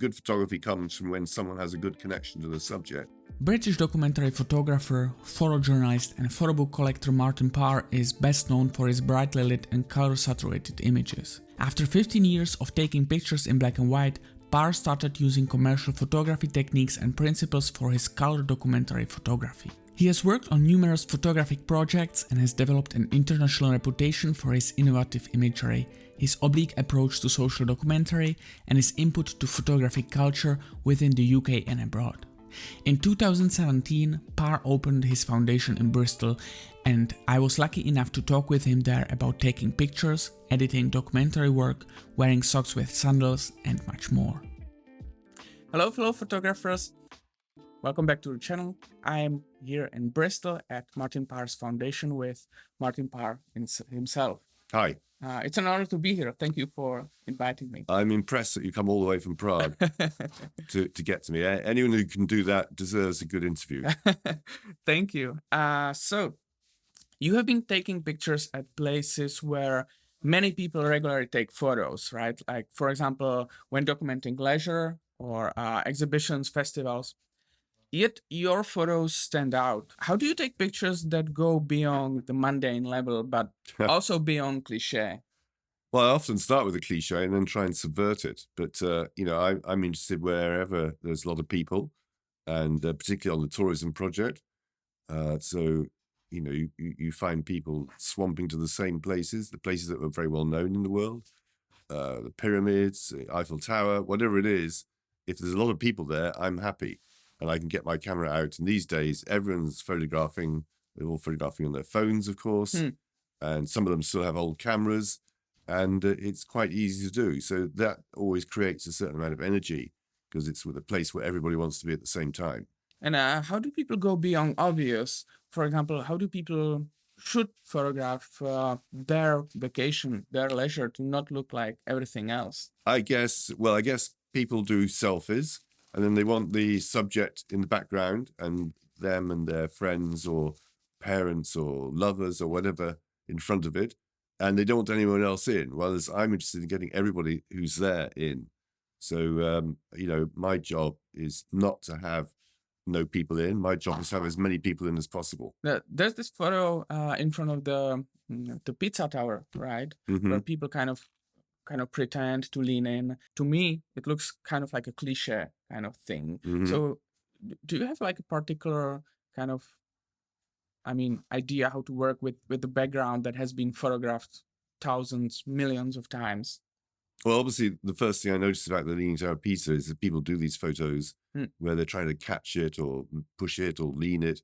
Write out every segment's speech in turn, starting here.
Good photography comes from when someone has a good connection to the subject. British documentary photographer, photojournalist and photobook collector Martin Parr is best known for his brightly lit and color-saturated images. After 15 years of taking pictures in black and white, Parr started using commercial photography techniques and principles for his color documentary photography. He has worked on numerous photographic projects and has developed an international reputation for his innovative imagery, his oblique approach to social documentary, and his input to photographic culture within the UK and abroad. In 2017, Parr opened his foundation in Bristol, and I was lucky enough to talk with him there about taking pictures, editing documentary work, wearing socks with sandals, and much more. Hello fellow photographers, welcome back to the channel. I am here in Bristol at Martin Parr's foundation with Martin Parr himself. Hi. It's an honor to be here. Thank you for inviting me. I'm impressed that you come all the way from Prague to get to me. Anyone who can do that deserves a good interview. Thank you. So, you have been taking pictures at places where many people regularly take photos, right? Like, for example, when documenting leisure or exhibitions, festivals. Yet your photos stand out. How do you take pictures that go beyond the mundane level, but also beyond cliché? Well, I often start with a cliche and then try and subvert it. But, I'm interested wherever there's a lot of people, and particularly on the tourism project. You find people swamping to the same places, the places that were very well known in the world, the pyramids, the Eiffel Tower, whatever it is. If there's a lot of people there, I'm happy. And I can get my camera out. And these days, everyone's photographing. They're all photographing on their phones, of course. And some of them still have old cameras. And it's quite easy to do. So that always creates a certain amount of energy because it's with a place where everybody wants to be at the same time. And how do people go beyond obvious? For example, how do people should photograph their vacation, their leisure to not look like everything else? I guess people do selfies. And then they want the subject in the background and them and their friends or parents or lovers or whatever in front of it. And they don't want anyone else in. Whereas I'm interested in getting everybody who's there in. So, my job is not to have no people in. My job is to have as many people in as possible. There's this photo in front of the pizza tower, right? Mm-hmm. Where people kind of pretend to lean in. To me, it looks kind of like a cliche kind of thing. Mm-hmm. So do you have like a particular kind of, idea how to work with the background that has been photographed thousands, millions of times? Well, obviously, the first thing I noticed about the Leaning Tower pizza is that people do these photos where they're trying to catch it or push it or lean it.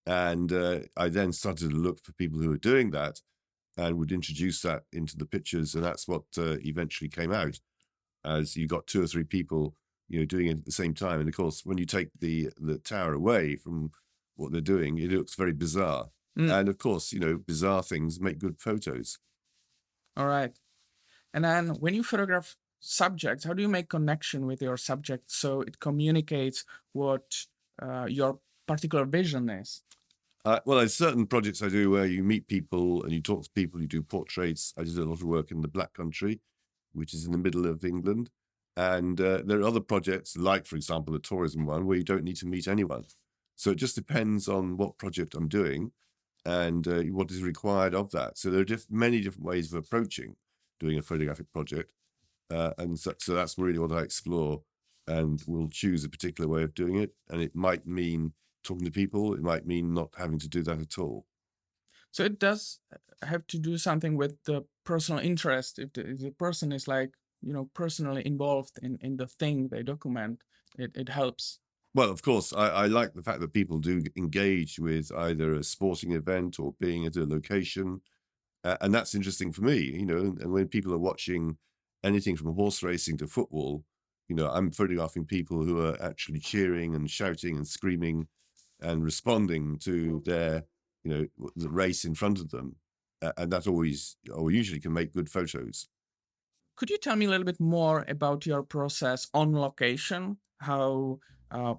And I then started to look for people who are doing that and would introduce that into the pictures. And that's what eventually came out, as you got 2 or 3 people, doing it at the same time. And of course, when you take the tower away from what they're doing, it looks very bizarre. And of course, bizarre things make good photos. All right. And then when you photograph subjects, how do you make connection with your subject so it communicates what your particular vision is? Well, there's certain projects I do where you meet people and you talk to people, you do portraits. I did a lot of work in the Black Country, which is in the middle of England. And there are other projects, like, for example, the tourism one, where you don't need to meet anyone. So it just depends on what project I'm doing and what is required of that. So there are many different ways of approaching doing a photographic project. So that's really what I explore, and we'll choose a particular way of doing it. And it might mean talking to people. It might mean not having to do that at all. So it does have to do something with the personal interest. If the person is like, personally involved in the thing they document, it helps. Well, of course, I like the fact that people do engage with either a sporting event or being at a location. And that's interesting for me, and when people are watching anything from horse racing to football, I'm photographing people who are actually cheering and shouting and screaming and responding to their, the race in front of them. And that always, or usually, can make good photos. Could you tell me a little bit more about your process on location? How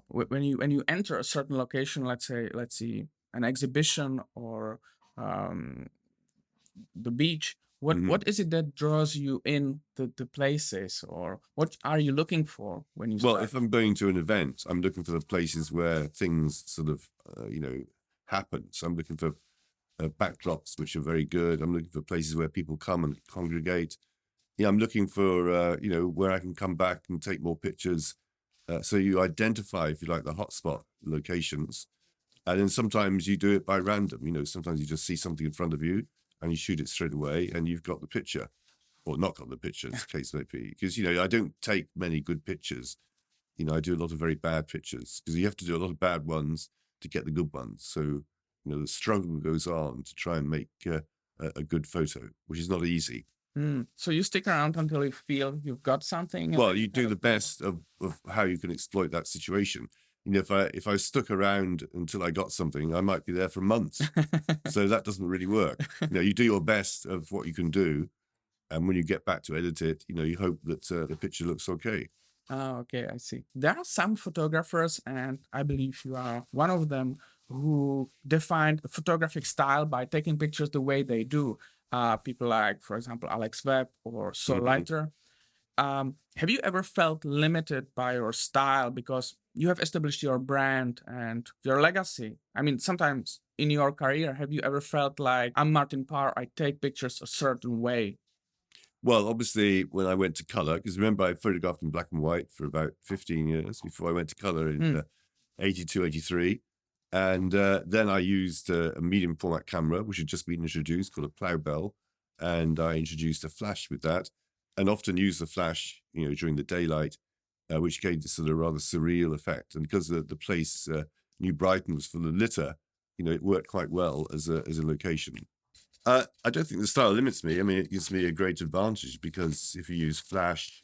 when you enter a certain location, let's see an exhibition or the beach, Mhm. What is it that draws you in the places, or what are you looking for when you Well, start? if I'm going to an event, I'm looking for the places where things sort of, happen. So I'm looking for backdrops which are very good. I'm looking for places where people come and congregate. Yeah, I'm looking for, where I can come back and take more pictures. So you identify, if you like, the hotspot locations. And then sometimes you do it by random. Sometimes you just see something in front of you and you shoot it straight away and you've got the picture, or not got the picture, as the case may be. Because, I don't take many good pictures. I do a lot of very bad pictures because you have to do a lot of bad ones to get the good ones. So, the struggle goes on to try and make a good photo, which is not easy. So you stick around until you feel you've got something, and Well, then you you kind do the of move best of how you can exploit that situation. If I stuck around until I got something, I might be there for months. on. So that doesn't really work. You do your best of what you can do, and when you get back to edit it, you hope that the picture looks okay. Oh, okay, I see. There are some photographers, and I believe you are one of them, who defined a photographic style by taking pictures the way they do. People like, for example, Alex Webb or Sol Mhm. Leiter. Have you ever felt limited by your style because you have established your brand and your legacy? I mean, sometimes in your career, have you ever felt like, I'm Martin Parr, I take pictures a certain way? Well, obviously, when I went to color, because remember, I photographed in black and white for about 15 years before I went to color in Hmm. 82, 83. And then I used a medium format camera, which had just been introduced, called a plow bell. And I introduced a flash with that, and often used the flash, during the daylight, which gave this sort of rather surreal effect. And because the place, New Brighton, was full of litter, it worked quite well as a location. I don't think the style limits me. I mean, it gives me a great advantage because if you use flash,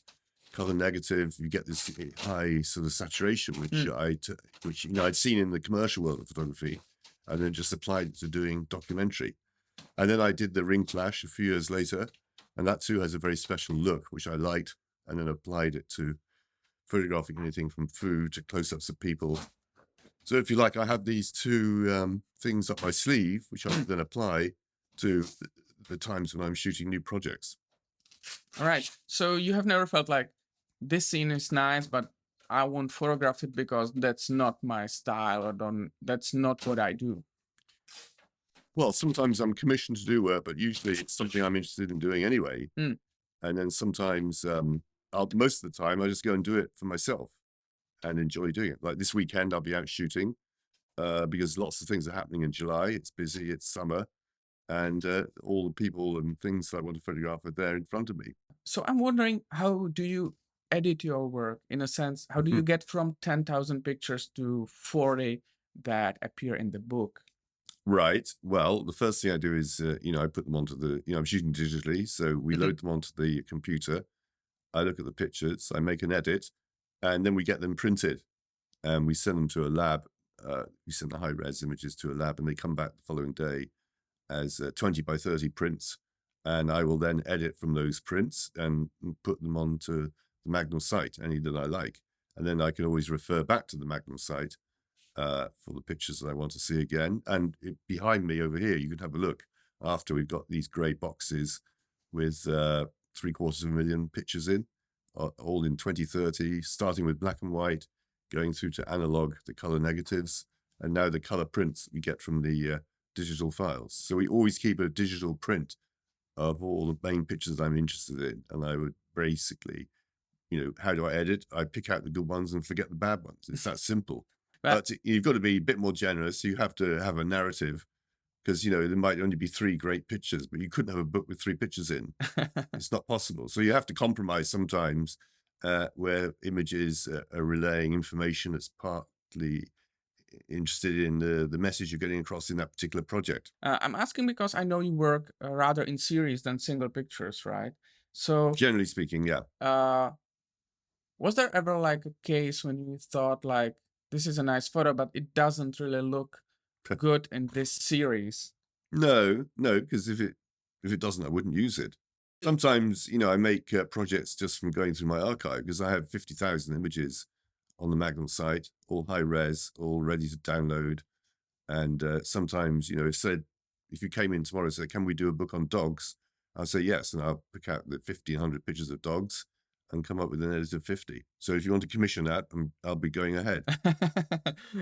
color negative, you get this high sort of saturation, which I'd seen in the commercial world of photography, and then just applied it to doing documentary. And then I did the ring flash a few years later, and that too has a very special look, which I liked, and then applied it to photographing anything from food to close-ups of people. So if you like, I have these two things up my sleeve, which I then apply to the times when I'm shooting new projects. All right. So you have never felt like this scene is nice, but I won't photograph it because that's not my style, or don't, that's not what I do. Well, sometimes I'm commissioned to do work, but usually it's something I'm interested in doing anyway. Mm. And then sometimes, most of the time, I just go and do it for myself and enjoy doing it. Like this weekend, I'll be out shooting because lots of things are happening in July. It's busy, it's summer, and all the people and things that I want to photograph are there in front of me. So I'm wondering, how do you edit your work? In a sense, how do you get from 10,000 pictures to 40 that appear in the book? Right. Well, the first thing I do is, I put them onto I'm shooting digitally. So we Mhm. load them onto the computer. I look at the pictures, I make an edit, and then we get them printed and we send them to a lab. We send the high res images to a lab and they come back the following day as 20 by 30 prints. And I will then edit from those prints and put them onto the Magnum site, any that I like. And then I can always refer back to the Magnum site for the pictures that I want to see again. And behind me over here, you can have a look after we've got these grey boxes with 750,000 pictures in, all in 2030, starting with black and white, going through to analog, the color negatives, and now the color prints we get from the digital files. So we always keep a digital print of all the main pictures I'm interested in. And I would basically, how do I edit? I pick out the good ones and forget the bad ones. It's that simple. But But you've got to be a bit more generous. You have to have a narrative because, there might only be 3 great pictures, but you couldn't have a book with 3 pictures in. It's not possible. So you have to compromise sometimes where images are relaying information that's partly interested in the message you're getting across in that particular project. I'm asking because I know you work rather in series than single pictures, right? So Generally speaking, yeah. uh, was there ever like a case when you thought like, this is a nice photo, but it doesn't really look good in this series? No, because if it doesn't, I wouldn't use it. Sometimes, I make projects just from going through my archive because I have 50,000 images on the Magnum site, all high res, all ready to download. And sometimes, if you came in tomorrow and said, can we do a book on dogs? I'll say yes, and I'll pick out the 1,500 pictures of dogs and come up with an edit of 50. So if you want to commission that, I'll be going ahead.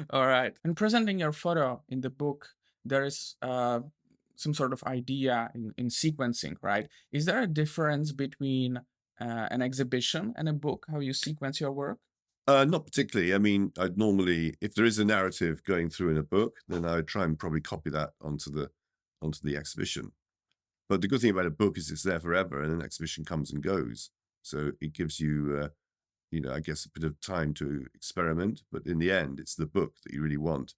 All right. And presenting your photo in the book, there is some sort of idea in sequencing, right? Is there a difference between an exhibition and a book, how you sequence your work? Not particularly. I mean, I'd normally, if there is a narrative going through in a book, then I would try and probably copy that onto the exhibition. But the good thing about a book is it's there forever, and an exhibition comes and goes. So it gives you, I guess, a bit of time to experiment. But in the end, it's the book that you really want.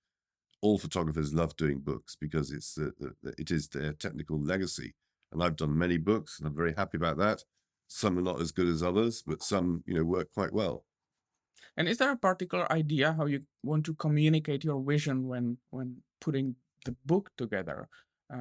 All photographers love doing books because it is their technical legacy. And I've done many books, and I'm very happy about that. Some are not as good as others, but some, work quite well. And is there a particular idea how you want to communicate your vision when putting the book together?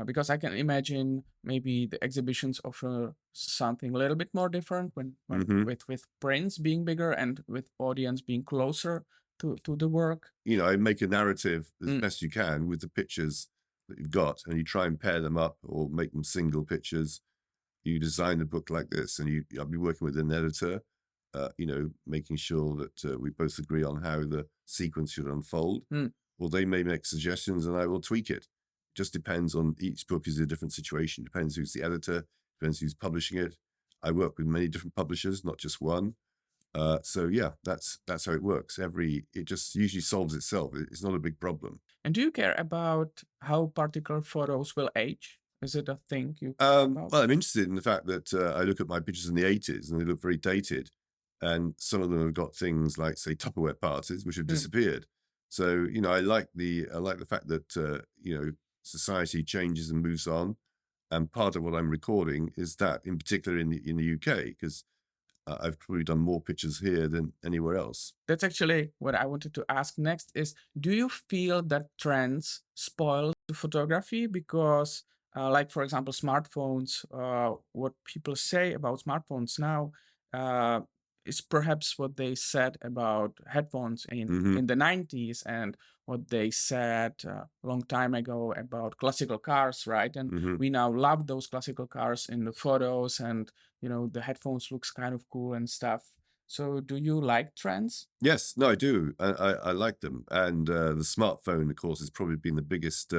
Because I can imagine maybe the exhibitions offer something a little bit more different when with prints being bigger and with audience being closer to the work. I make a narrative as best you can with the pictures that you've got, and you try and pair them up or make them single pictures. You design the book like this, and I'll be working with an editor, making sure that we both agree on how the sequence should unfold. Or they may make suggestions and I will tweak it. Just depends on, each book is a different situation. Depends who's the editor, depends who's publishing it. I work with many different publishers, not just one. So yeah, that's how it works. It just usually solves itself. It's not a big problem. And do you care about how particular photos will age? Is it a thing you care about? Well, I'm interested in the fact that I look at my pictures in the 80s and they look very dated. And some of them have got things like, say, Tupperware parties, which have disappeared. So, I like the fact that, society changes and moves on. And part of what I'm recording is that, in particular in the UK, because I've probably done more pictures here than anywhere else. That's actually what I wanted to ask next is, do you feel that trends spoil the photography? Because like, for example, smartphones, what people say about smartphones now is perhaps what they said about headphones in the 90s and what they said a long time ago about classical cars, right? And we now love those classical cars in the photos, and the headphones looks kind of cool and stuff. So do you like trends? Yes, no, I do. I like them. And the smartphone, of course, has probably been the biggest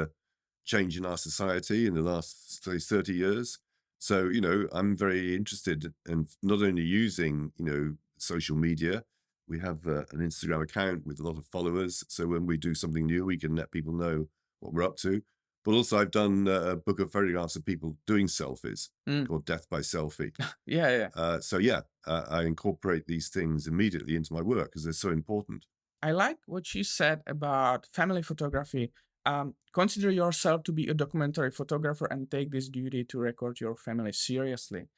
change in our society in the last, say, 30 years. So, I'm very interested in not only using, social media. We have an Instagram account with a lot of followers. So when we do something new, we can let people know what we're up to. But also I've done a book of photographs of people doing selfies called Death by Selfie. Yeah. So yeah, I incorporate these things immediately into my work because they're so important. I like what you said about family photography. Consider yourself to be a documentary photographer and take this duty to record your family seriously.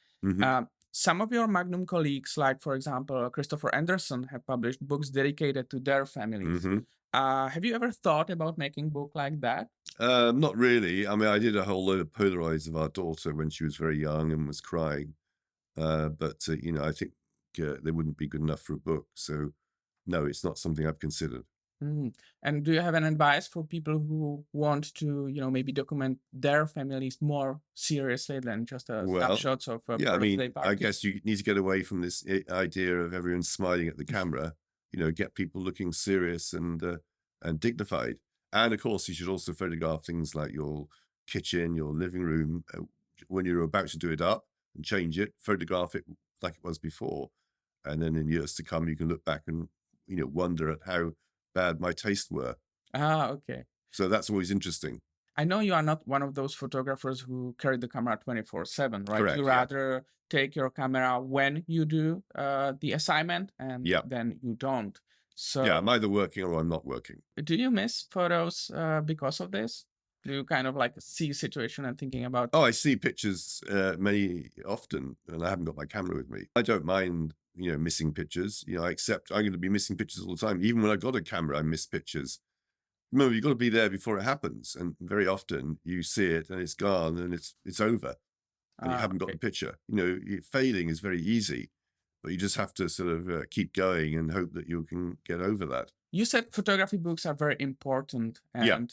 Some of your Magnum colleagues, like, for example, Christopher Anderson, have published books dedicated to their families. Have you ever thought about making a book like that? Not really. I mean, I did a whole load of Polaroids of our daughter when she was very young and was crying. But I think they wouldn't be good enough for a book. So no, it's not something I've considered. And do you have an advice for people who want to, maybe document their families more seriously than just snapshots of a birthday party? I guess you need to get away from this idea of everyone smiling at the camera. Get people looking serious and dignified. And of course, you should also photograph things like your kitchen, your living room. When you're about to do it up and change it, photograph it like it was before. And then in years to come, you can look back and, wonder at how bad my tastes were. Okay. So that's always interesting. I know you are not one of those photographers who carry the camera 24/7, right? Correct, You rather take your camera when you do the assignment, and then you don't. So yeah, I'm either working or I'm not working. Do you miss photos because of this? Do you kind of like see a situation and thinking about? Oh, I see pictures often, and I haven't got my camera with me. I don't mind, missing pictures. I accept I'm going to be missing pictures all the time. Even when I've got a camera, I miss pictures. Remember, you've got to be there before it happens. And very often you see it and it's gone and it's over. And you haven't got the picture. Failing is very easy, but you just have to sort of keep going and hope that you can get over that. You said photography books are very important. And,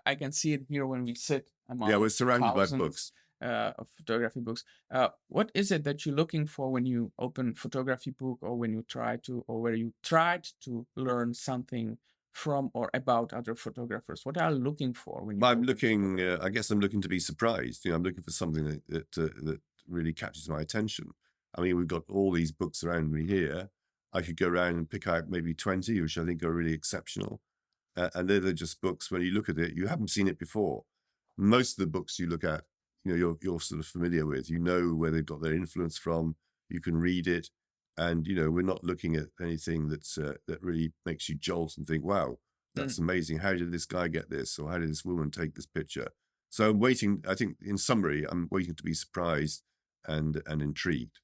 I can see it here when we sit among we're surrounded by books. of photography books. What is it that you're looking for when you open photography book, or when you where you tried to learn something from or about other photographers? What are you looking for when you I'm open looking. photography? I guess I'm looking to be surprised. I'm looking for something that really catches my attention. I mean, we've got all these books around me here. I could go around and pick out maybe 20, which I think are really exceptional. And they're just books. When you look at it, you haven't seen it before. Most of the books you look at, you're sort of familiar with. You know where they've got their influence from. You can read it, and we're not looking at anything that really makes you jolt and think, "Wow, Mm. that's amazing. How did this guy get this? Or how did this woman take this picture?" So I'm waiting. I think, in summary, I'm waiting to be surprised and intrigued.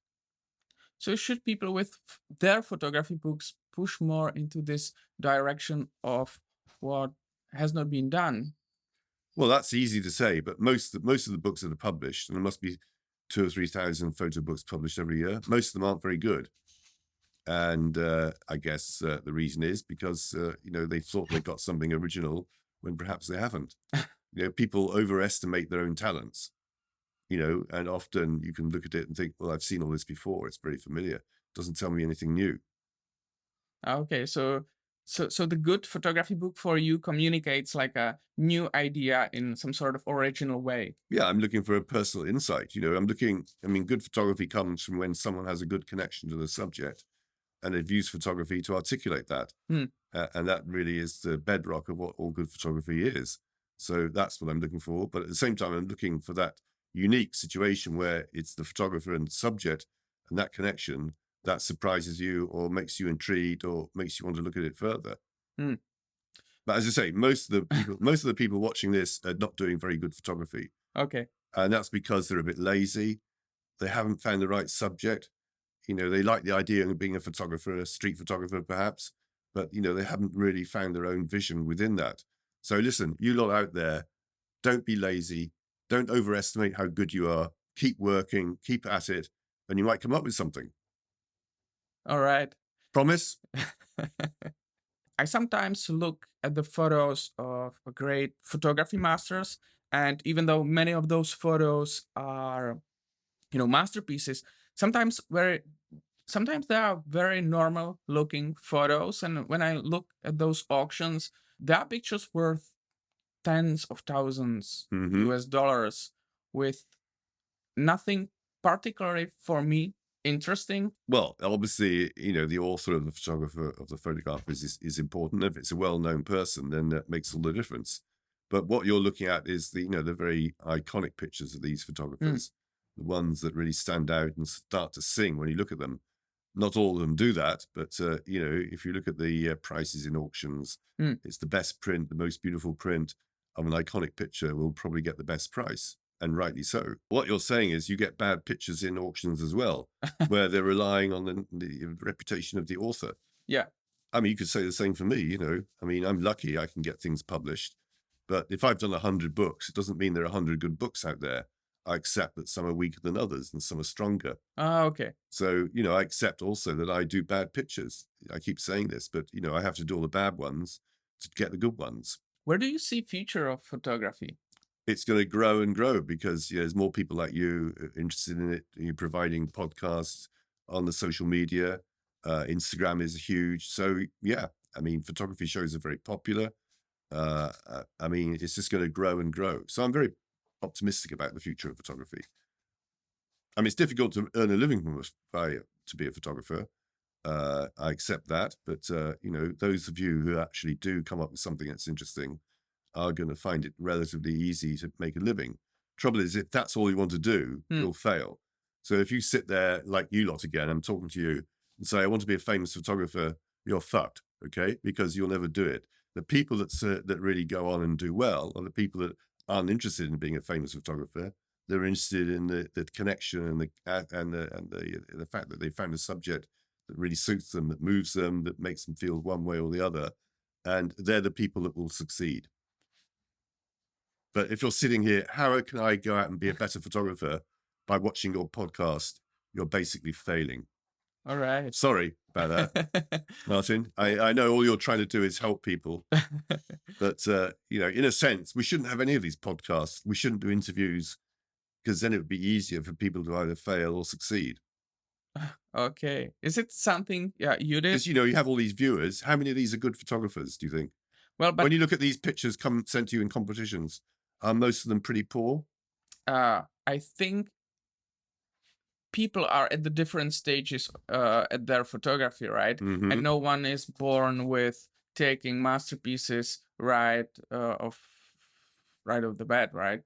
So should people with their photography books push more into this direction of what has not been done? Well, that's easy to say, but most of the books that are published, and there must be 2 or 3,000 photo books published every year. Most of them aren't very good, and I guess the reason is because they thought they got something original when perhaps they haven't. People overestimate their own talents. And often you can look at it and think, "Well, I've seen all this before. It's very familiar. It doesn't tell me anything new." Okay, so the good photography book for you communicates like a new idea in some sort of original way. Yeah, I'm looking for a personal insight. I mean, good photography comes from when someone has a good connection to the subject and they've used photography to articulate that. Hmm. And that really is the bedrock of what all good photography is. So that's what I'm looking for. But at the same time, I'm looking for that unique situation where it's the photographer and the subject and that connection that surprises you or makes you intrigued or makes you want to look at it further. Hmm. But as I say, most of the people watching this are not doing very good photography. Okay. And that's because they're a bit lazy. They haven't found the right subject. They like the idea of being a photographer, a street photographer, perhaps, but, they haven't really found their own vision within that. So listen, you lot out there, don't be lazy. Don't overestimate how good you are. Keep working, keep at it, and you might come up with something. All right. Promise? I sometimes look at the photos of great photography masters, and even though many of those photos are, masterpieces, sometimes they are very normal looking photos. And when I look at those auctions, there are pictures worth tens of thousands Hmm. US dollars with nothing particularly for me interesting. Well, obviously, the author of the photographer of the photograph is important. If it's a well-known person, then that makes all the difference. But what you're looking at is the very iconic pictures of these Mm. photographers, the ones that really stand out and start to sing when you look at them. Not all of them do that, but if you look at the prices in auctions, Mm. it's the best print, the most beautiful print of an iconic picture will probably get the best price, and rightly so. What you're saying is you get bad pictures in auctions as well, where they're relying on the reputation of the author. Yeah. I mean, you could say the same for me. I mean, I'm lucky I can get things published, but if I've done 100 books, it doesn't mean there are 100 good books out there. I accept that some are weaker than others and some are stronger. Okay. So, I accept also that I do bad pictures. I keep saying this, but, I have to do all the bad ones to get the good ones. Where do you see future of photography? It's going to grow and grow because there's more people like you interested in it. You're providing podcasts on the social media. Instagram is huge. So, yeah, I mean, photography shows are very popular. I mean, it's just going to grow and grow. So I'm very optimistic about the future of photography. I mean, it's difficult to earn a living to be a photographer. I accept that, but those of you who actually do come up with something that's interesting are going to find it relatively easy to make a living. Trouble is, if that's all you want to do, Hmm. you'll fail. So if you sit there like you lot again, I'm talking to you, and say, "I want to be a famous photographer," you're fucked, okay? Because you'll never do it. The people that really go on and do well are the people that aren't interested in being a famous photographer. They're interested in the connection and the fact that they found a subject that really suits them, that moves them, that makes them feel one way or the other, and they're the people that will succeed. But if you're sitting here, how can I go out and be a better photographer by watching your podcast? You're basically failing. All right. Sorry about that, Martin. I know all you're trying to do is help people, but in a sense, we shouldn't have any of these podcasts. We shouldn't do interviews because then it would be easier for people to either fail or succeed. Okay. Is it something, yeah, you did? Because, you know, you have all these viewers. How many of these are good photographers, do you think? Well, but When you look at these pictures sent to you in competitions, are most of them pretty poor? I think people are at the different stages at their photography, right? Mm-hmm. And no one is born with taking masterpieces right off the bat, right?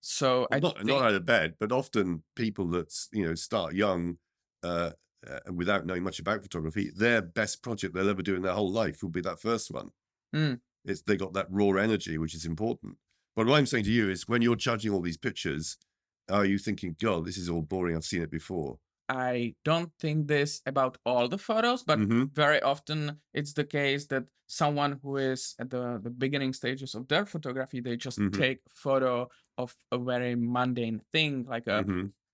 So Well, I not think out of bed, but often people that start young without knowing much about photography, their best project they'll ever do in their whole life will be that first one. They got that raw energy, which is important. But what I'm saying to you is, when you're judging all these pictures, are you thinking, God, this is all boring, I've seen it before? I don't think this about all the photos, but very often it's the case that someone who is at the beginning stages of their photography, they just take a photo of a very mundane thing, like a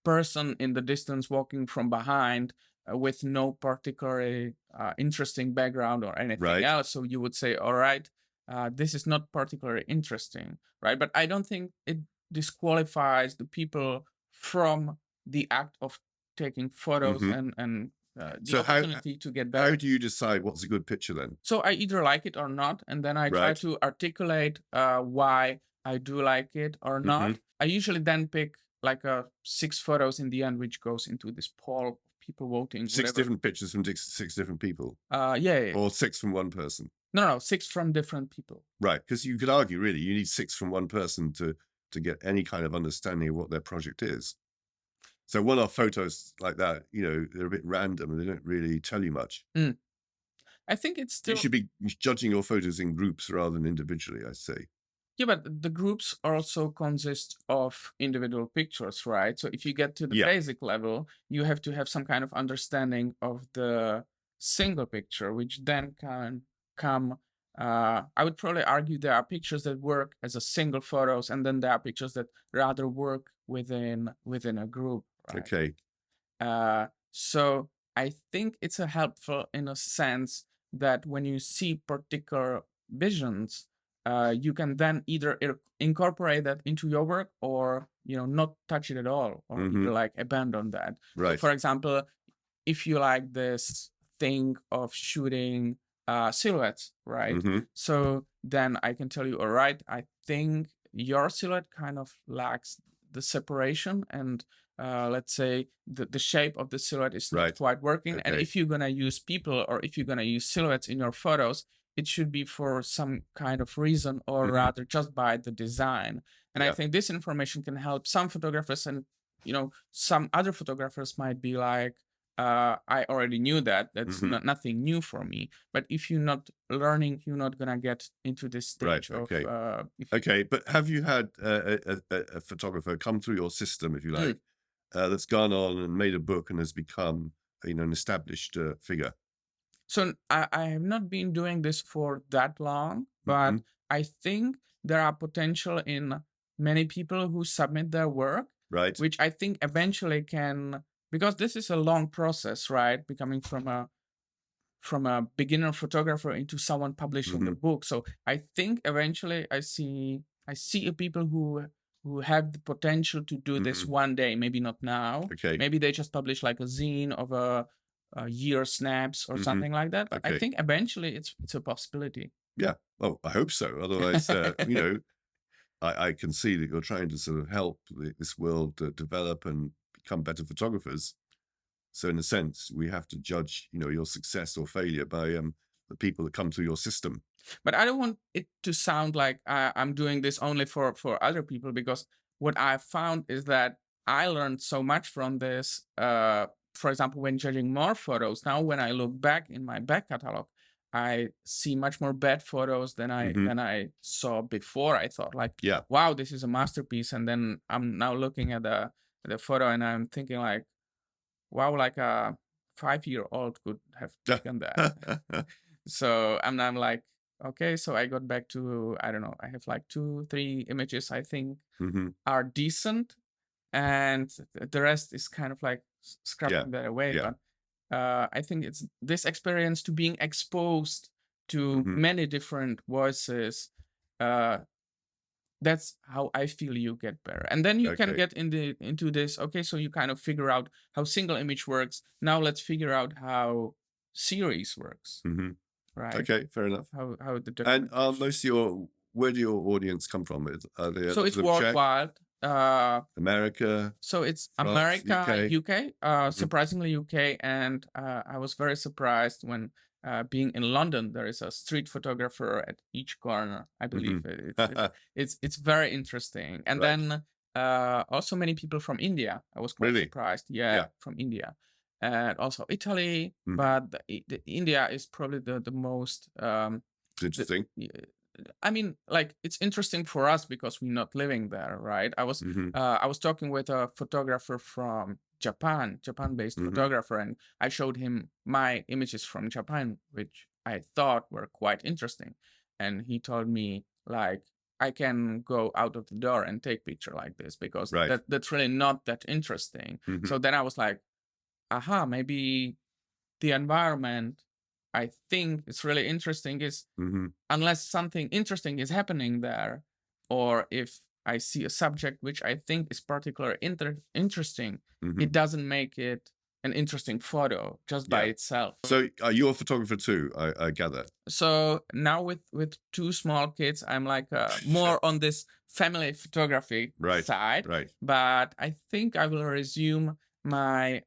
person in the distance walking from behind with no particularly interesting background or anything else. So you would say, all right, this is not particularly interesting, right? But I don't think it disqualifies the people from the act of taking photos and the opportunity to get better. How do you decide what's a good picture then? So I either like it or not, and then I try to articulate why I do like it or not. I usually then pick like 6 photos in the end, which goes into this poll of people voting. 6 different pictures from 6 different people? Yeah. Or 6 from one person? No, 6 from different people. Right, because you could argue, really, you need 6 from one person to get any kind of understanding of what their project is. So one-off photos like that, they're a bit random and they don't really tell you much. I think it's still... You should be judging your photos in groups rather than individually, I say. Yeah, but the groups also consist of individual pictures, right? So if you get to the basic level, you have to have some kind of understanding of the single picture, which then can come... I would probably argue there are pictures that work as a single photos, and then there are pictures that rather work within a group, right? Okay. So I think it's helpful in a sense that when you see particular visions, you can then either incorporate that into your work or not touch it at all, or either like abandon that. Right. So for example, if you like this thing of shooting silhouettes, right? So then I can tell you, all right, I think your silhouette kind of lacks the separation, and let's say the shape of the silhouette is not quite working. And if you're gonna use people, or if you're gonna use silhouettes in your photos, it should be for some kind of reason, or rather just by the design. And I think this information can help some photographers, and some other photographers might be like, I already knew that. That's nothing new for me. But if you're not learning, you're not gonna get into this stage of... Okay, but have you had a photographer come through your system, if you like, that's gone on and made a book and has become an established figure? So I have not been doing this for that long, but I think there are potential in many people who submit their work, which I think eventually can, because this is a long process, right? Becoming from a beginner photographer into someone publishing a book. So I think eventually I see people who have the potential to do this one day, maybe not now. Maybe they just publish like a zine of a year snaps or something like that. But I think eventually it's a possibility. Yeah. Well, I hope so. Otherwise, I can see that you're trying to sort of help this world to develop and become better photographers. So in a sense, we have to judge, your success or failure by the people that come through your system. But I don't want it to sound like I'm doing this only for other people, because what I found is that I learned so much from this. For example, when judging more photos, now when I look back in my back catalog, I see much more bad photos than I saw before. I thought like, wow, this is a masterpiece. And then I'm now looking at the photo and I'm thinking like, wow, like a 5-year-old could have taken that. So I'm like, okay, so I got back to, I don't know, I have like 2-3 images I think are decent, and the rest is kind of like scrapping that away. But I think it's this experience to being exposed to many different voices that's how I feel you get better. And then you can Okay. get into this, okay, so you kind of figure out how single image works. Now let's figure out how series works, Hmm. right? Okay, fair enough. How the And documentation. where do your audience come from? Are they So it's sort of Czech, worldwide. America, So it's France, America, UK? UK, surprisingly UK, and I was very surprised when being in London, there is a street photographer at each corner. I believe it's very interesting. And Right. then also many people from India. I was quite Really? surprised. Yeah, Yeah. from India, and also Italy. Mhm. But the India is probably the most It's interesting. I mean, like, it's interesting for us because we're not living there, right? I was talking with a photographer from Japan-based Mhm. photographer, and I showed him my images from Japan, which I thought were quite interesting. And he told me, like, I can go out of the door and take picture like this because Right. that's really not that interesting. Mhm. So then I was like, aha, maybe the environment I think is really interesting is Mhm. unless something interesting is happening there, or if I see a subject which I think is particularly interesting, Mhm. it doesn't make it an interesting photo just by Yeah. itself. So you're a photographer too, I gather. So now with two small kids, I'm like more on this family photography Right. side. Right. But I think I will resume my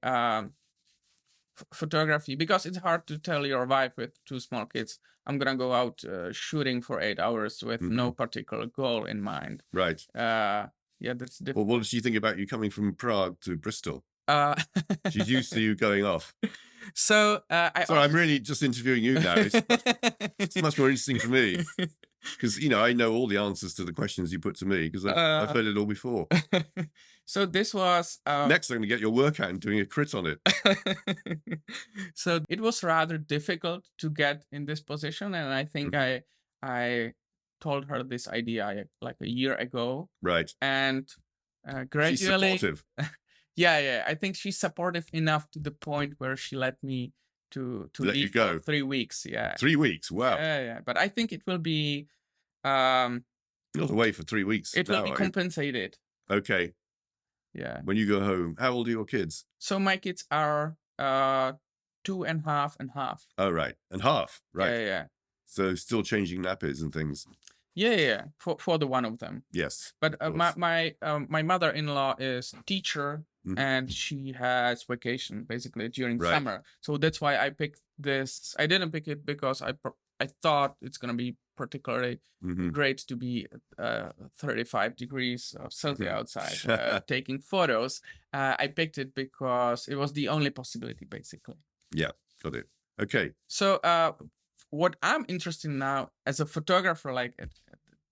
photography because it's hard to tell your wife with two small kids, I'm gonna go out shooting for 8 hours with no particular goal in mind. Right. Yeah, that's Well, difficult. what did she think about you coming from Prague to Bristol? She's used to you going off. So Sorry, I'm really just interviewing you now. It's much more interesting for me because I know all the answers to the questions you put to me because I've heard it all before. So this was Next, I'm going to get your work out and doing a crit on it. So it was rather difficult to get in this position, and I think I told her this idea like a year ago. Right. And gradually, She's supportive. yeah, I think she's supportive enough to the point where she let me to Let you leave go. for 3 weeks. Yeah. 3 weeks. Wow. Yeah. But I think it will be Not away for 3 weeks. it will be compensated. Okay. Yeah. When you go home, how old are your kids? So my kids are 2.5 and half. Oh, right. And half. Right. Yeah. So still changing nappies and things. Yeah. For the one of them. Yes. But my mother-in-law is teacher, and she has vacation basically during summer. So that's why I picked this. I didn't pick it because I thought it's gonna be particularly great to be 35 degrees Celsius outside taking photos. I picked it because it was the only possibility basically. Yeah, got it. Okay. So what I'm interested in now as a photographer, like at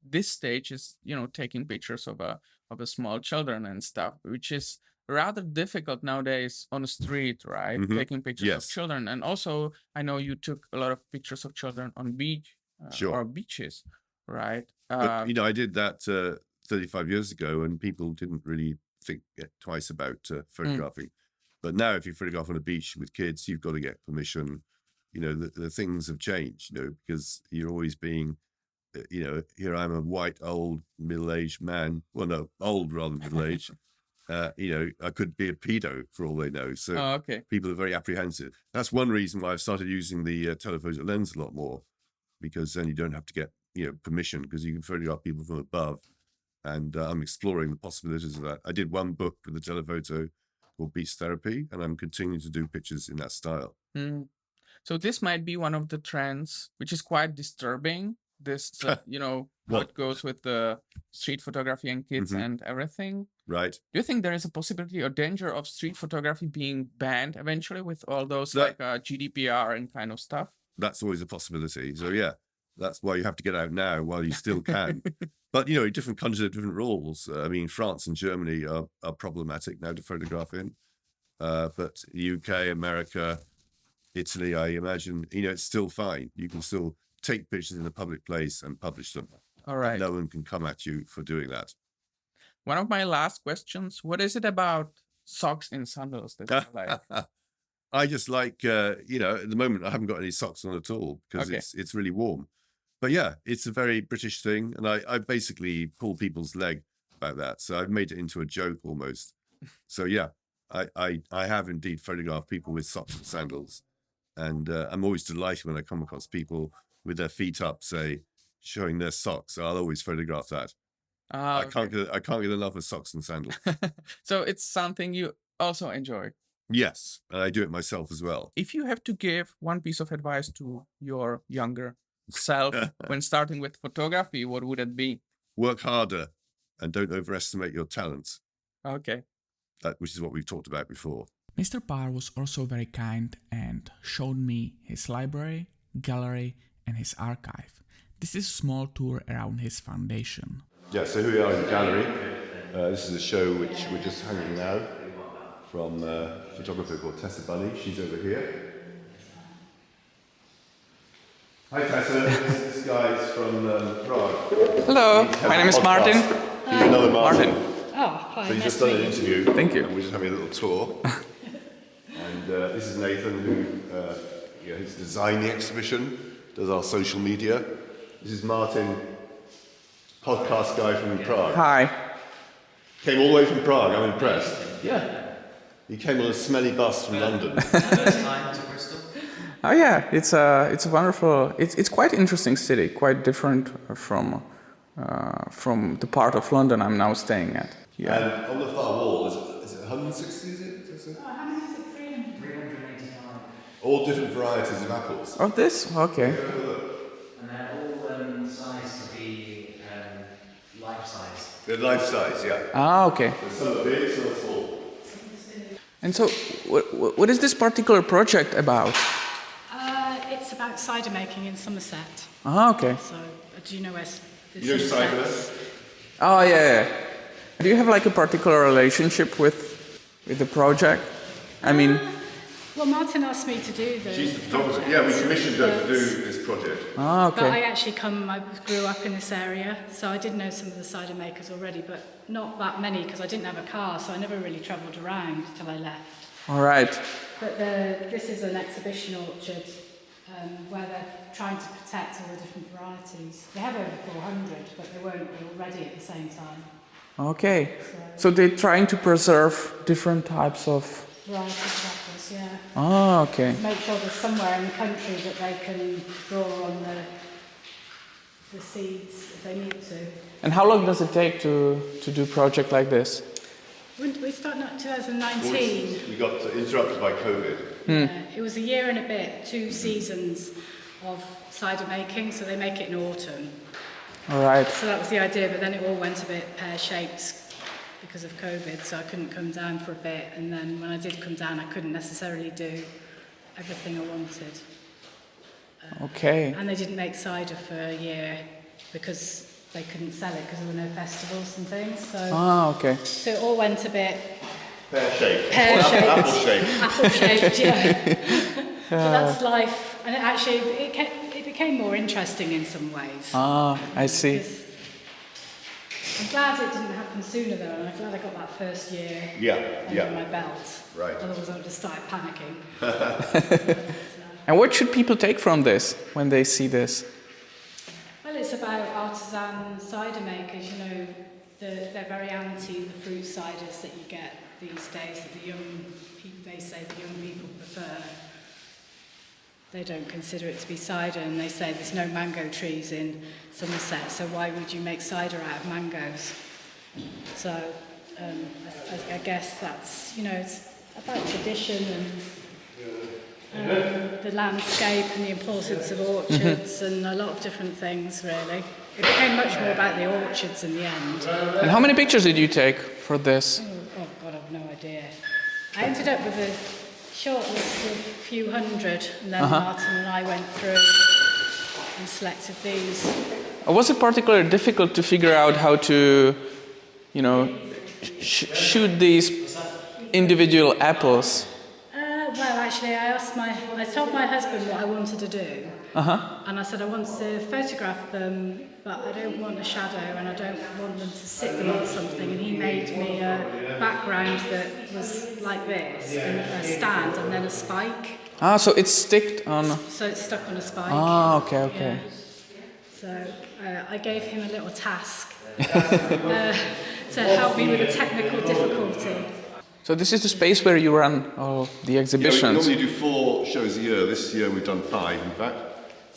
this stage, is taking pictures of a small children and stuff, which is rather difficult nowadays on the street, right? Taking pictures of children. And also I know you took a lot of pictures of children on beach or beaches, right? But I did that 35 years ago, and people didn't really think twice about photographing. But now, if you photograph on a beach with kids, you've got to get permission. The things have changed, because you're always being, here I'm a white, old, middle-aged man. Well, no, old rather than middle-aged. I could be a pedo for all they know. So people are very apprehensive. That's one reason why I've started using the telephoto lens a lot more, because then you don't have to get, permission, because you can photograph people from above. And I'm exploring the possibilities of that. I did one book with the telephoto called Beach Therapy, and I'm continuing to do pictures in that style. So this might be one of the trends, which is quite disturbing. This, how it goes with the street photography and kids and everything. Right. Do you think there is a possibility or danger of street photography being banned eventually with all those like GDPR and kind of stuff? That's always a possibility. So yeah, that's why you have to get out now while you still can. But different countries have different rules. I mean, France and Germany are problematic now to photograph in. But UK, America, Italy, I imagine, it's still fine. You can still take pictures in a public place and publish them. All right. No one can come at you for doing that. One of my last questions, what is it about socks and sandals that you like? I just like, at the moment, I haven't got any socks on at all because it's really warm. But yeah, it's a very British thing, and I basically pull people's leg about that. So I've made it into a joke almost. So yeah, I have indeed photographed people with socks and sandals, and I'm always delighted when I come across people with their feet up, say, showing their socks. I'll always photograph that. I can't get enough of socks and sandals. So it's something you also enjoy. Yes, and I do it myself as well. If you have to give one piece of advice to your younger self when starting with photography, what would it be? Work harder and don't overestimate your talents. Okay. Which is what we've talked about before. Mr. Parr was also very kind and showed me his library, gallery, and his archive. This is a small tour around his foundation. Yeah, so here we are in the gallery. This is a show which we're just hanging now from a photographer called Tessa Bunny. She's over here. Hi Tessa, this guy's from Prague. Hello, my name is Martin. He's another Martin. Oh, hi. So he's just done an interview. Thank you. And we're just having a little tour. And this is Nathan, who he's designed the exhibition, does our social media. This is Martin, podcast guy from Prague. Hi. Came all the way from Prague, I'm impressed. Yeah. He came on a smelly bus from London. First time to Bristol. Oh yeah, it's a wonderful. It's quite interesting city, quite different from the part of London I'm now staying at. Yeah. And on the far wall, is it 160? Is it? How many is it? 300? 389. All different varieties of apples. Oh, this? Okay. And they're all sized to be life size. They're life size, yeah. Ah, okay. Some are big, some are small. And so, what is this particular project about? It's about cider making in Somerset. Ah, okay. So, do you know where You know cider? Oh yeah. Do you have like a particular relationship with the project? I mean. Well, Martin asked me to do the She's the photographer. project, Yeah, we commissioned her to but- do this project. Ah, But I okay. actually I grew up in this area, so I did know some of the cider makers already, but not that many because I didn't have a car, so I never really travelled around till I left. All right. But this is an exhibition orchard where they're trying to protect all the different varieties. They have over 400, but they weren't all ready at the same time. Okay. So they're trying to preserve different types of. Varieties of apples, yeah. Ah, okay. Make sure there's somewhere in the country that they can draw on the seeds if they need to. And how long does it take to do a project like this? We started in 2019. We got interrupted by COVID. It was a year and a bit, 2 seasons of cider making, so they make it in autumn. All right. So that was the idea, but then it all went a bit pear-shaped because of COVID, so I couldn't come down for a bit, and then when I did come down, I couldn't necessarily do everything I wanted. Okay. And they didn't make cider for a year because they couldn't sell it because there were no festivals and things. So, Ah, okay. so it all went a bit Pear-shaped. pear-shaped, Apple-shaped. apple-shaped, yeah. But that's life, and it became more interesting in some ways. Ah, I see. Because I'm glad it didn't happen sooner though, and I'm glad I got that first year under my belt. Right. Otherwise I would have started panicking. And what should people take from this when they see this? Well, it's about artisan cider makers, you know, they're very anti the fruit ciders that you get these days that they say the young people prefer. They don't consider it to be cider, and they say there's no mango trees in Somerset, so why would you make cider out of mangoes? So I guess that's, you know, it's about tradition and the landscape and the importance of orchards and a lot of different things, really. It became much more about the orchards in the end. And how many pictures did you take for this? Oh God, I've no idea. I ended up with a short list of a few hundred, and then Martin and I went through and selected these. Was it particularly difficult to figure out how to, you know, shoot these individual apples? Well, actually, I told my husband what I wanted to do, and I said I want to photograph them, but I don't want a shadow, and I don't want them to sit them on something. And he made me a background that was like this, and a stand, and then a spike. Ah, so it's sticked on. So it's stuck on a spike. Ah, okay. Yeah. So I gave him a little task to help me with a technical difficulty. So this is the space where you run all the exhibitions. Yeah, we normally do 4 shows a year. This year we've done 5, in fact.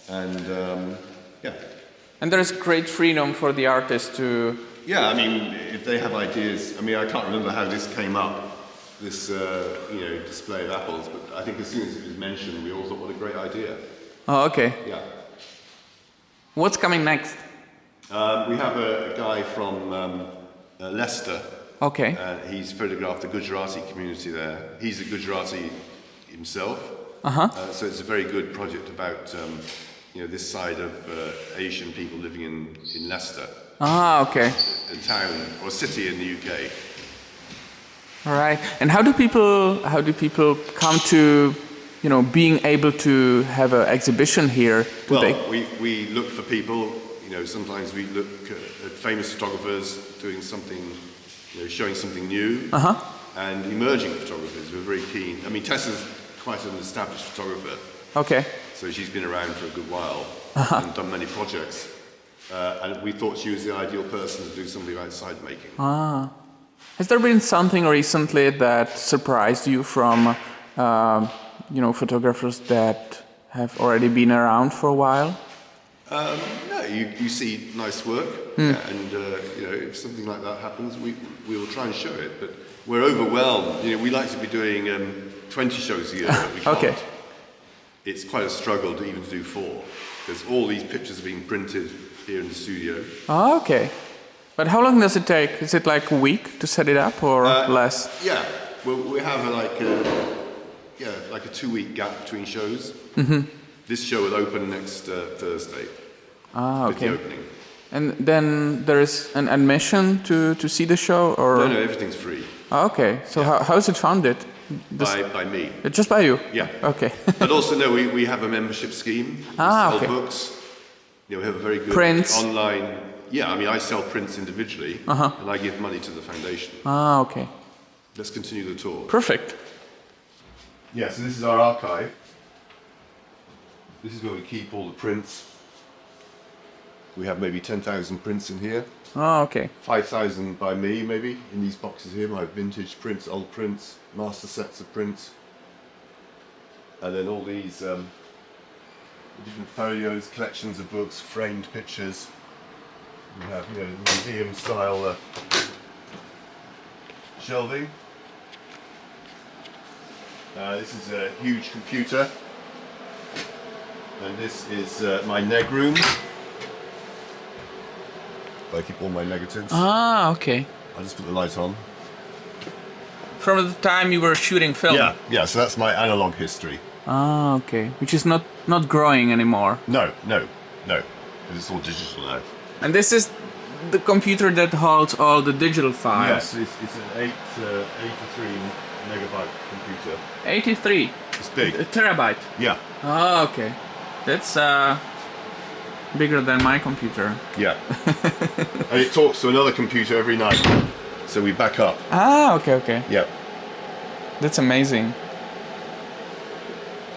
And yeah. And there is great freedom for the artists to... Yeah, I mean, if they have ideas, I mean, I can't remember how this came up, this, display of apples, but I think as soon as it was mentioned, we all thought, what a great idea. Oh, okay. Yeah. What's coming next? We have a guy from Leicester. Okay. He's photographed the Gujarati community there. He's a Gujarati himself. So it's a very good project about, this side of Asian people living in Leicester. Ah, okay. A town or city in the UK. All right. And how do people come to, being able to have an exhibition here? We look for people. Sometimes we look at famous photographers doing something, showing something new, and emerging photographers. We're very keen. I mean, Tessa's quite an established photographer. Okay. So she's been around for a good while and done many projects. And we thought she was the ideal person to do something outside making. Has there been something recently that surprised you from, photographers that have already been around for a while? No, you see nice work, and if something like that happens, we will try and show it. But we're overwhelmed. We like to be doing 20 shows a year, but we can't. Okay. It's quite a struggle to even do 4, because all these pictures are being printed here in the studio. Oh, okay. But how long does it take? Is it like a week to set it up, or less? Yeah, we have like a 2-week gap between shows. Mm-hmm. This show will open next Thursday. Ah, okay. With the opening. And then there is an admission to see the show, or? No, everything's free. Ah, okay. So how is it funded? By me. Just by you? Yeah. Okay. But also, we have a membership scheme. We sell books. We have a very good prints. Online. Yeah, I mean, I sell prints individually, and I give money to the foundation. Ah, okay. Let's continue the tour. Perfect. Yeah, so this is our archive. This is where we keep all the prints. We have maybe 10,000 prints in here. Oh, okay. 5,000 by me, maybe, in these boxes here. My vintage prints, old prints, master sets of prints. And then all these different folios, collections of books, framed pictures. We have, museum-style shelving. This is a huge computer. And this is my neg room. I keep all my negatives. Ah, okay. I just put the light on. From the time you were shooting film? Yeah, so that's my analog history. Ah, okay. Which is not growing anymore. No. Because it's all digital now. And this is the computer that holds all the digital files? Yes, it's an 83 megabyte computer. 83? It's big. A terabyte? Yeah. Ah, okay. That's bigger than my computer. Yeah. And it talks to another computer every night. So we back up. Ah, okay. Yeah. That's amazing.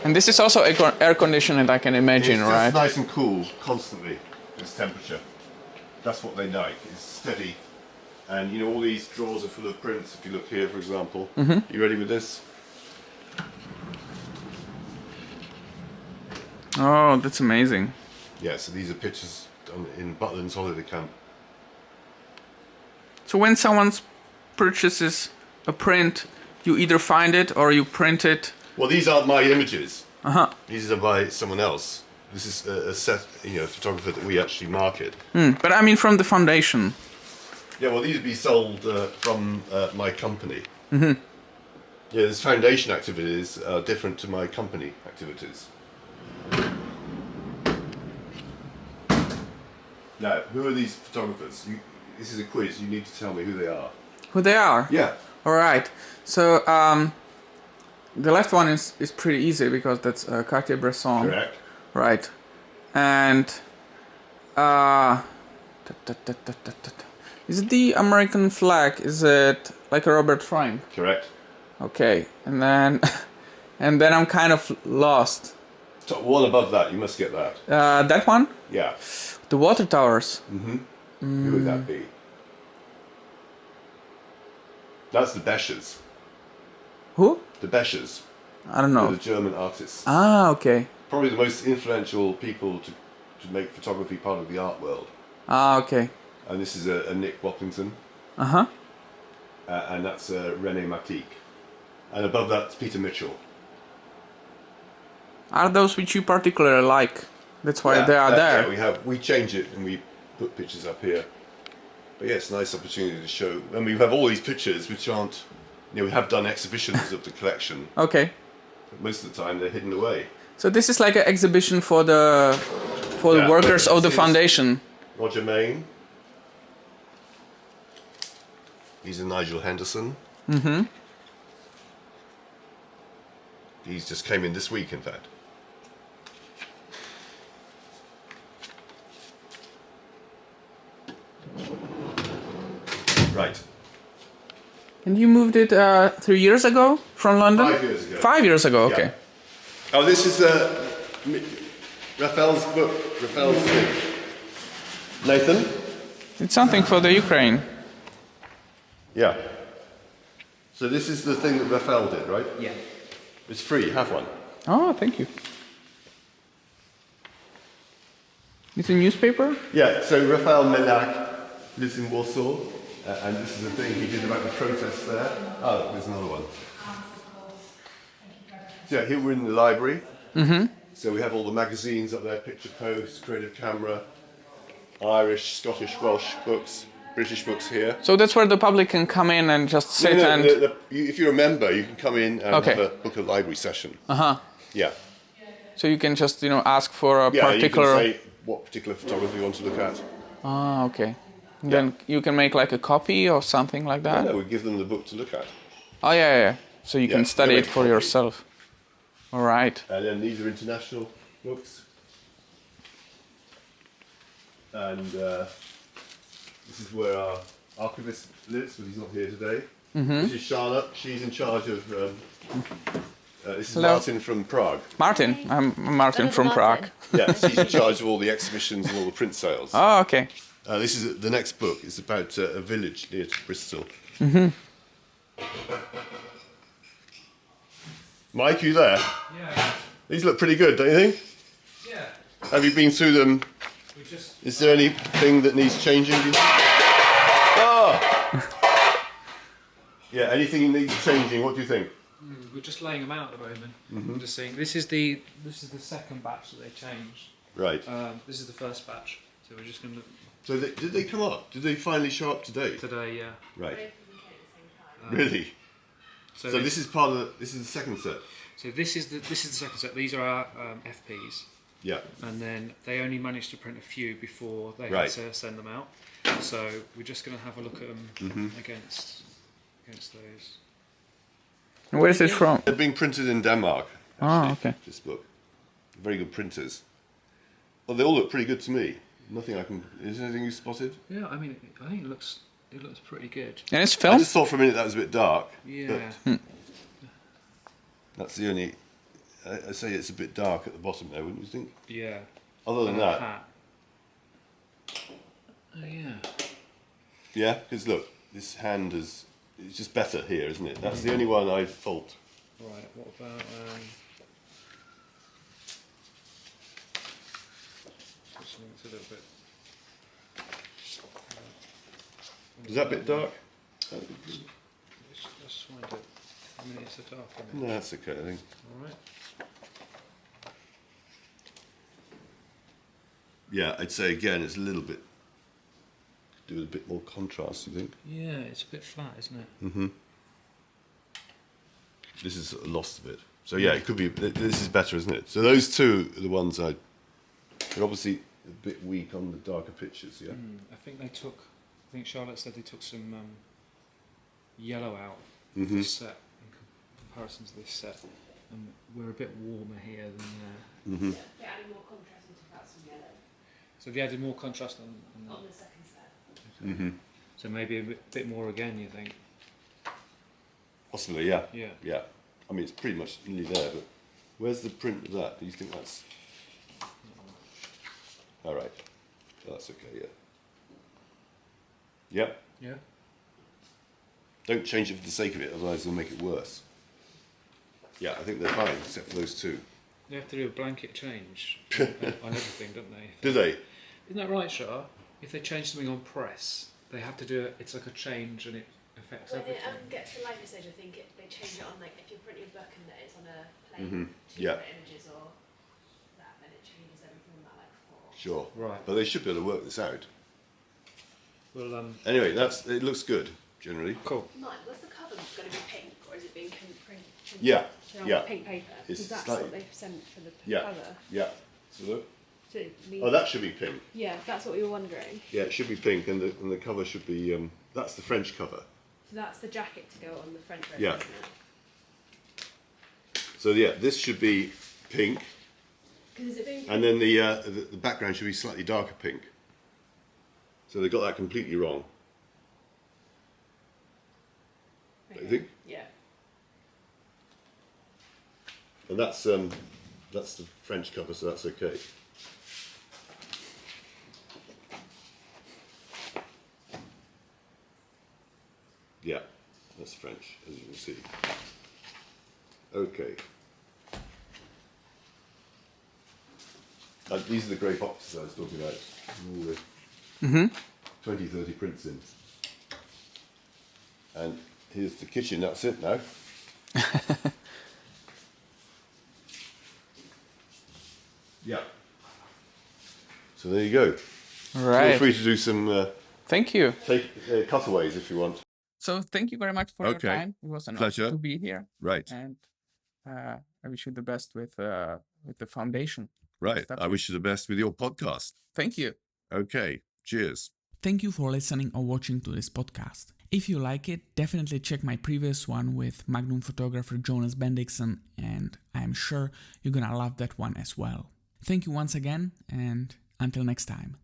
And this is also air conditioned, I can imagine, right? It's nice and cool, constantly, this temperature. That's what they like, it's steady. And all these drawers are full of prints. If you look here, for example. Mm-hmm. You ready with this? Oh, that's amazing. Yeah, so these are pictures done in Butland's holiday camp. So when someone purchases a print, you either find it or you print it? Well, these aren't my images. These are by someone else. This is a set, photographer that we actually market. But I mean from the foundation. Yeah, well, these would be sold from my company. Mm-hmm. Yeah, this foundation activities are different to my company activities. Now, who are these photographers? This is a quiz. You need to tell me who they are. Who they are? Yeah. All right. So the left one is pretty easy because that's Cartier-Bresson. Correct. Right. And is it the American flag? Is it like a Robert Frank? Correct. Okay. And then I'm kind of lost. Top one above that. You must get that. That one? Yeah. The water towers. Who would that be? That's the Beschers. Who? The Beschers. I don't They're know. the German artists. Ah, okay. Probably the most influential people to make photography part of the art world. Ah, okay. And this is a Nick Wappington. Uh-huh. And that's René Matique. And above that's Peter Mitchell. Are those which you particularly like? That's why they are there. Yeah, we change it and we put pictures up here. But yeah, it's a nice opportunity to show. And we have all these pictures which aren't, we have done exhibitions of the collection. Okay. But most of the time they're hidden away. So this is like an exhibition for the workers of the foundation. Roger Main. He's a Nigel Henderson. Mm-hmm. He's just came in this week, in fact. Right. And you moved it 3 years ago from London? 5 years ago. 5 years ago, okay. Yeah. Oh, this is Raphael's book. Raphael's thing. Nathan? It's something for the Ukraine. Yeah. So this is the thing that Raphael did, right? Yeah. It's free, have one. Oh, thank you. It's a newspaper? Yeah, so Raphael Menak lives in Warsaw, and this is the thing he did about the protests there. Oh, there's another one. So yeah, here we're in the library. Mm-hmm. So we have all the magazines up there, Picture Post, Creative Camera, Irish, Scottish, Welsh books, British books here. So that's where the public can come in and just sit and... if you're a member, you can come in and Okay. book a library session. Uh-huh. Yeah. So you can just, ask for a Yeah, particular... you can say what particular photography you want to look at. Ah, okay. Then you can make like a copy or something like that? No, we give them the book to look at. Oh, yeah. So you can study they'll it make for a copy. yourself. All right. And then these are international books. And this is where our archivist lives, but he's not here today. Mm-hmm. This is Charlotte. She's in charge of... this is Hello. Martin from Prague. Martin. I'm Martin from Prague. Yeah, she's in charge of all the exhibitions and all the print sales. Oh, okay. This is the next book. It's about a village near to Bristol. Mm-hmm. Mike, you there? Yeah, These look pretty good, don't you think? yeah. Have you been through them? We just Is there anything that needs changing? Oh! Yeah, anything needs changing. What do you think? we're just laying them out at the moment. I'm just seeing. This is the second batch that they changed. Right. This is the first batch, so we're just going to So did they come up? Did they finally show up today? today. Yeah. Right. Really? So this is part of this is the second set. So this is the second set. These are our FPs, Yeah. and then they only managed to print a few before they Right. had to send them out. So we're just going to have a look at them against those. And where is it from? They're being printed in Denmark. Ah, Actually, okay. This book. Very good printers. Well, they all look pretty good to me. Nothing I can. Is there anything you spotted? Yeah, I mean, I think it looks pretty good. And it's I film? just thought for a minute that was a bit dark. Yeah. But that's the only. I say it's a bit dark at the bottom there, wouldn't you think? Yeah. Other than And that, hat. Oh yeah. yeah. Because look, this hand is. It's just better here, isn't it? That's the only one I fault. Right. What about something that's a little bit. Is that a bit dark? Let's find it. I mean, it's a dark image. No, that's okay. I think. All right. Yeah, I'd say again, it's a little bit. Do with a bit more contrast, you think? Yeah, it's a bit flat, isn't it? Mm-hmm. This is lost a bit. So yeah, it could be. This is better, isn't it? So those two are the ones they're obviously a bit weak on the darker pictures. Yeah. I think they took. I think Charlotte said they took some yellow out of Mhm. this set in comparison to this set, and we're a bit warmer here than. Mm-hmm. They added more contrast into that some yellow So they added more contrast on on the second set. Mm-hmm. So maybe a bit more again, you think? Possibly, yeah. Yeah. Yeah. I mean, it's pretty much nearly there, but where's the print of that? Do you think that's? All right. That's okay, yeah. Yep. Yeah. Don't change it for the sake of it, otherwise it'll make it worse. Yeah, I think they're fine, except for those two. They have to do a blanket change on everything, don't they? Do they? Isn't that right, Shah? If they change something on press, they have to do it. It's like a change, and it affects When everything. it gets to lighter stage, I think they change it on, like, if you're printing a book and that it's on a plane, Mhm. two Yeah. different images or that, then it changes everything on that, like, four. Sure. Right. But they should be able to work this out. Well, Anyway, it looks good, generally. cool. Martin, was the cover going to be pink, or is it being printed Yeah, on yeah. pink paper? It's Because that's slightly- what they've sent for the Yeah. cover. Yeah. So look. So Oh, that should be pink. yeah, that's what we were wondering. Yeah, it should be pink, and the cover should be, that's the French cover. So that's the jacket to go on the French version, Yeah. isn't it? So yeah, this should be pink, Because is it being and then the background should be slightly darker pink. So they got that completely wrong. Don't you think? Yeah. And that's the French cover, so that's okay. Yeah, that's French, as you can see. Okay. These are the grey boxes I was talking about. All the 20, 30 prints in. And here's the kitchen, that's it now. Yeah. So there you go. Right. Feel free to do some Thank you. cutaways if you want. So thank you very much for your Okay. time. It was an Pleasure. honor to be here, Right, and I wish you the best with the foundation. right. Stuff. I wish you the best with your podcast. Thank you. Okay, cheers. Thank you for listening or watching to this podcast. If you like it, definitely check my previous one with Magnum photographer Jonas Bendixson, and I'm sure you're gonna love that one as well. Thank you once again, and until next time.